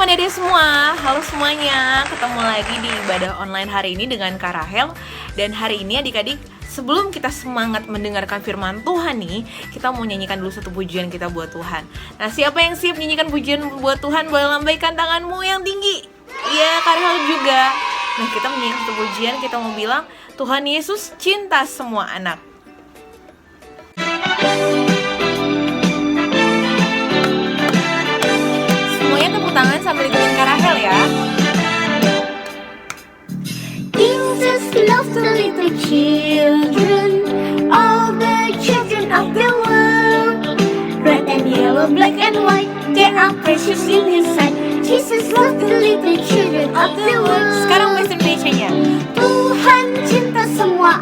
adik-adik semua, halo semuanya. Ketemu lagi di ibadah online hari ini dengan Kak Rahel. Dan hari ini adik-adik, sebelum kita semangat mendengarkan firman Tuhan nih, kita mau nyanyikan dulu satu pujian kita buat Tuhan. Nah, siapa yang siap nyanyikan pujian buat Tuhan? Boleh lambaikan tanganmu yang tinggi. Iya, Kak Rahel juga. Nah, kita menyanyikan satu pujian, kita mau bilang, Tuhan Yesus cinta semua anak. Tangan sambil ikutin Kak Rahel ya. Jesus loves the little children, all the children of the world. Red and yellow, black and white, they are precious in His sight. Jesus loves the little children of the world. Sekarang bahasa Indonesianya. Tuhan cinta semua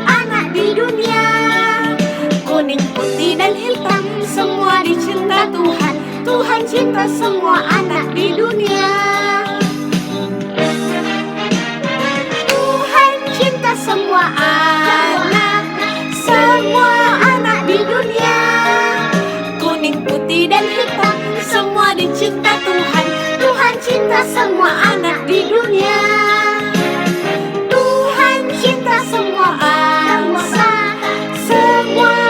anak di dunia. Kuning, putih, dan hitam, semua dicinta Tuhan. Tuhan cinta semua anak di dunia. Tuhan cinta semua anak di dunia. Kuning, putih, dan hitam, semua dicinta Tuhan. Tuhan cinta semua anak di dunia. Tuhan cinta semua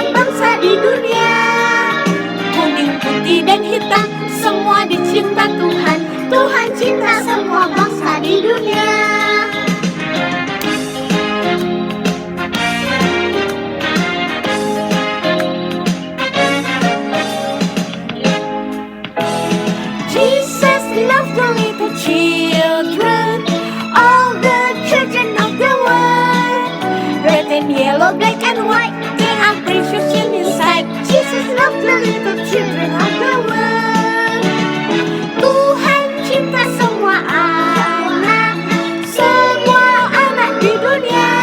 bangsa di dunia. Kuning, putih, dan hitam, semua dicinta Tuhan. Tuhan cinta semua bangsa di dunia. Jesus loves the little children, all the children of the world. Red and yellow, black and white, they are precious in His sight. Jesus loves the little children of the world. Tuhan cinta semua anak di dunia.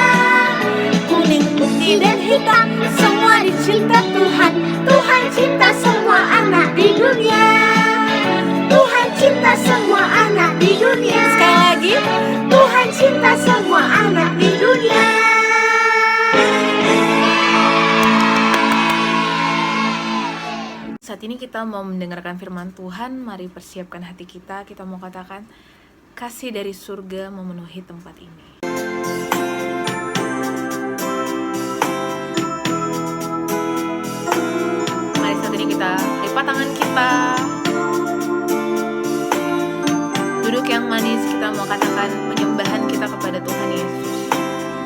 Kuning, putih, dan hitam, semua dicinta Tuhan. Tuhan cinta semua anak di dunia. Tuhan cinta semua anak di dunia. Sekali lagi, Tuhan cinta semua anak di dunia. saat ini kita mau mendengarkan firman Tuhan. Mari persiapkan hati kita. Kita mau katakan, kasih dari surga memenuhi tempat ini. Mari saat ini kita lipat tangan kita. Duduk yang manis, kita mau katakan penyembahan kita kepada Tuhan Yesus.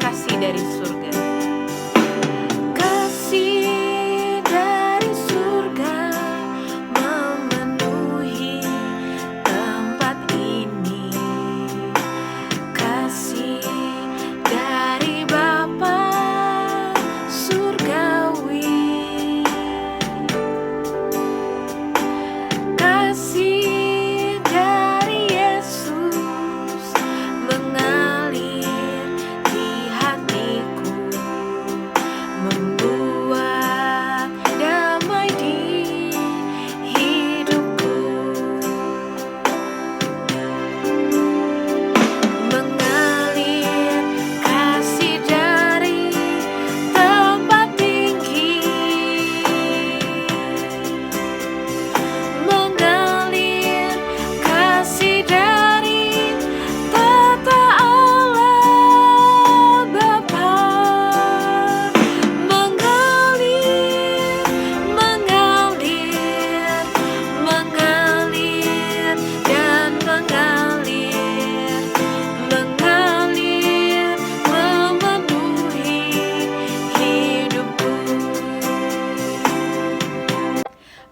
Kasih dari surga. Kasih dari surga memenuhi tempat ini. Kasih dari Bapa surgawi. Kasih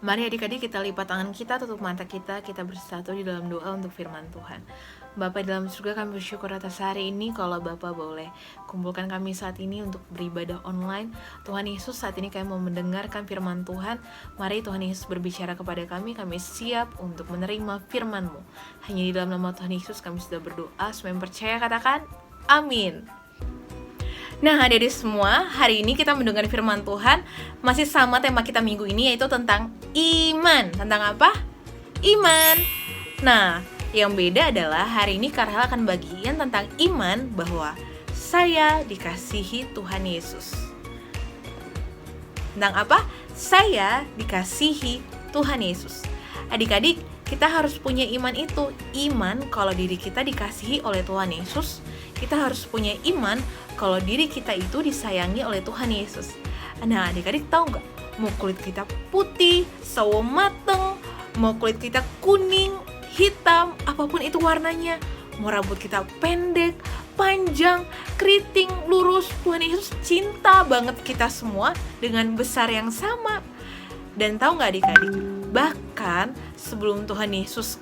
Mari adik-adik kita lipat tangan kita, tutup mata kita bersatu di dalam doa untuk firman Tuhan. Bapa dalam surga, kami bersyukur atas hari ini kalau Bapa boleh kumpulkan kami saat ini untuk beribadah online. Tuhan Yesus, saat ini kami mau mendengarkan firman Tuhan. Mari Tuhan Yesus berbicara kepada kami siap untuk menerima firman-Mu. Hanya di dalam nama Tuhan Yesus kami sudah berdoa, semua yang percaya katakan amin. Nah, adik-adik semua, hari ini kita mendengar firman Tuhan. Masih sama tema kita minggu ini, yaitu tentang iman. Tentang apa? Iman. Nah, yang beda adalah hari ini Kak Rahel akan bagian tentang iman, bahwa saya dikasihi Tuhan Yesus. Tentang apa? Saya dikasihi Tuhan Yesus. Adik-adik, kita harus punya iman itu. Iman kalau diri kita dikasihi oleh Tuhan Yesus. Kita harus punya iman kalau diri kita itu disayangi oleh Tuhan Yesus. Nah, adik-adik tahu nggak? Mau kulit kita putih, sawo mateng, mau kulit kita kuning, hitam, apapun itu warnanya, mau rambut kita pendek, panjang, keriting, lurus, Tuhan Yesus cinta banget kita semua dengan besar yang sama. Dan tahu nggak adik-adik, bahkan sebelum Tuhan Yesus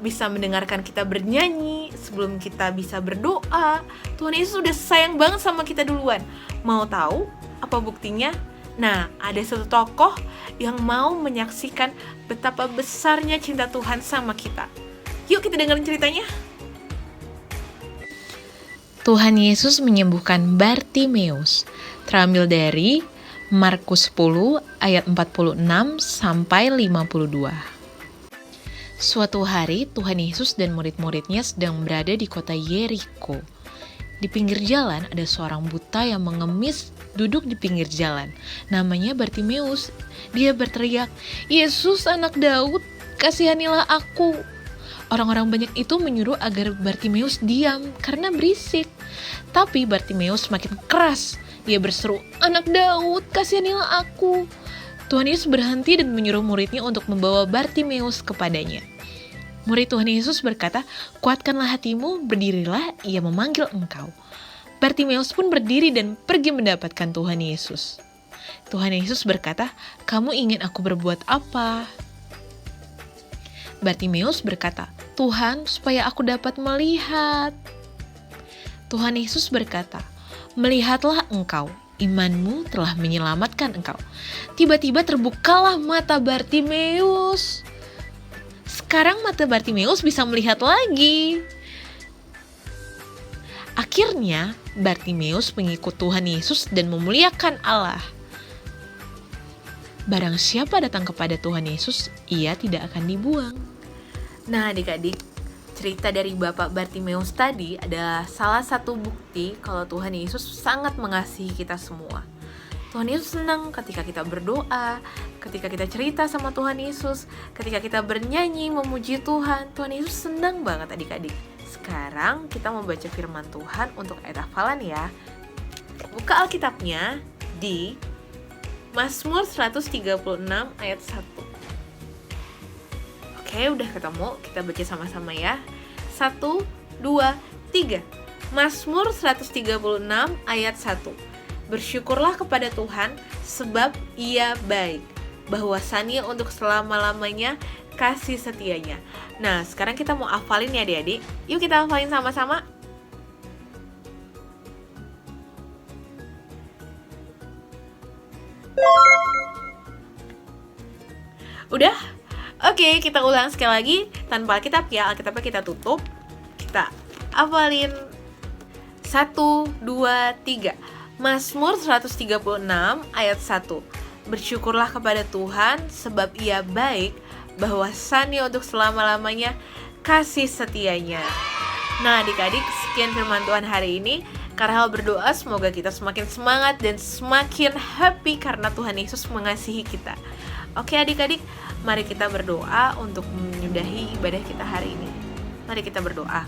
bisa mendengarkan kita bernyanyi, sebelum kita bisa berdoa, Tuhan Yesus udah sayang banget sama kita duluan. Mau tahu apa buktinya? Nah, ada satu tokoh yang mau menyaksikan betapa besarnya cinta Tuhan sama kita. Yuk kita dengerin ceritanya. Tuhan Yesus menyembuhkan Bartimeus. Terambil dari Markus 10 ayat 46 sampai 52. Suatu hari Tuhan Yesus dan murid-muridnya sedang berada di kota Yeriko. Di pinggir jalan ada seorang buta yang mengemis duduk di pinggir jalan. Namanya Bartimeus. Dia berteriak, "Yesus anak Daud, kasihanilah aku." Orang-orang banyak itu menyuruh agar Bartimeus diam karena berisik. Tapi Bartimeus makin keras. Dia berseru, "Anak Daud, kasihanilah aku." Tuhan Yesus berhenti dan menyuruh muridnya untuk membawa Bartimeus kepadanya. Murid Tuhan Yesus berkata, "Kuatkanlah hatimu, berdirilah, ia memanggil engkau." Bartimeus pun berdiri dan pergi mendapatkan Tuhan Yesus. Tuhan Yesus berkata, "Kamu ingin aku berbuat apa?" Bartimeus berkata, "Tuhan, supaya aku dapat melihat." Tuhan Yesus berkata, "Melihatlah engkau, imanmu telah menyelamatkan engkau." Tiba-tiba terbukalah mata Bartimeus. Sekarang mata Bartimeus bisa melihat lagi. Akhirnya, Bartimeus mengikut Tuhan Yesus dan memuliakan Allah. Barang siapa datang kepada Tuhan Yesus, ia tidak akan dibuang. Nah adik-adik, cerita dari Bapak Bartimeus tadi adalah salah satu bukti kalau Tuhan Yesus sangat mengasihi kita semua. Tuhan Yesus senang ketika kita berdoa, ketika kita cerita sama Tuhan Yesus, ketika kita bernyanyi memuji Tuhan. Tuhan Yesus senang banget adik-adik. Sekarang kita mau baca firman Tuhan untuk ayat hafalan ya. Buka Alkitabnya di Mazmur 136 ayat 1. Oke, udah ketemu. Kita baca sama-sama ya. 1, 2, 3. Mazmur 136 ayat 1. Bersyukurlah kepada Tuhan sebab Ia baik, bahwasannya untuk selama-lamanya kasih setianya. Nah, sekarang kita mau hafalin ya adik-adik. Yuk kita hafalin sama-sama. Udah? Oke, kita ulang sekali lagi tanpa Alkitab ya. Alkitabnya kita tutup. Kita hafalin 1, 2, 3. Mazmur 136 ayat 1. Bersyukurlah kepada Tuhan sebab Ia baik, bahwasannya untuk selama-lamanya kasih setianya. Nah adik-adik, sekian firman Tuhan hari ini. Karhal berdoa semoga kita semakin semangat dan semakin happy karena Tuhan Yesus mengasihi kita. Oke adik-adik, mari kita berdoa untuk menyudahi ibadah kita hari ini. Mari kita berdoa.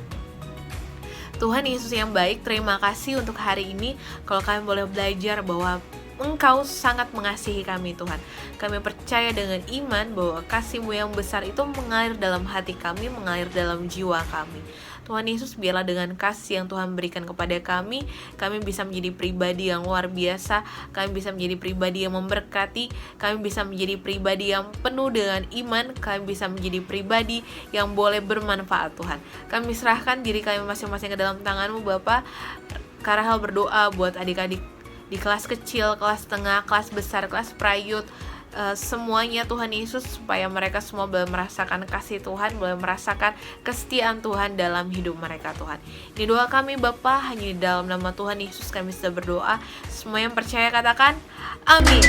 Tuhan Yesus yang baik, terima kasih untuk hari ini. Kalau kami boleh belajar bahwa Engkau sangat mengasihi kami Tuhan. Kami percaya dengan iman bahwa kasih-Mu yang besar itu mengalir dalam hati kami, mengalir dalam jiwa kami. Tuhan Yesus, biarlah dengan kasih yang Tuhan berikan kepada kami bisa menjadi pribadi yang luar biasa, kami bisa menjadi pribadi yang memberkati, kami bisa menjadi pribadi yang penuh dengan iman, kami bisa menjadi pribadi yang boleh bermanfaat Tuhan. Kami serahkan diri kami masing-masing ke dalam tangan-Mu Bapa. Karhal berdoa buat adik-adik di kelas kecil, kelas tengah, kelas besar, kelas prayut, semuanya Tuhan Yesus, supaya mereka semua boleh merasakan kasih Tuhan, boleh merasakan kesetiaan Tuhan dalam hidup mereka Tuhan. Ini doa kami Bapa, hanya di dalam nama Tuhan Yesus kami sudah berdoa. Semua yang percaya katakan amin.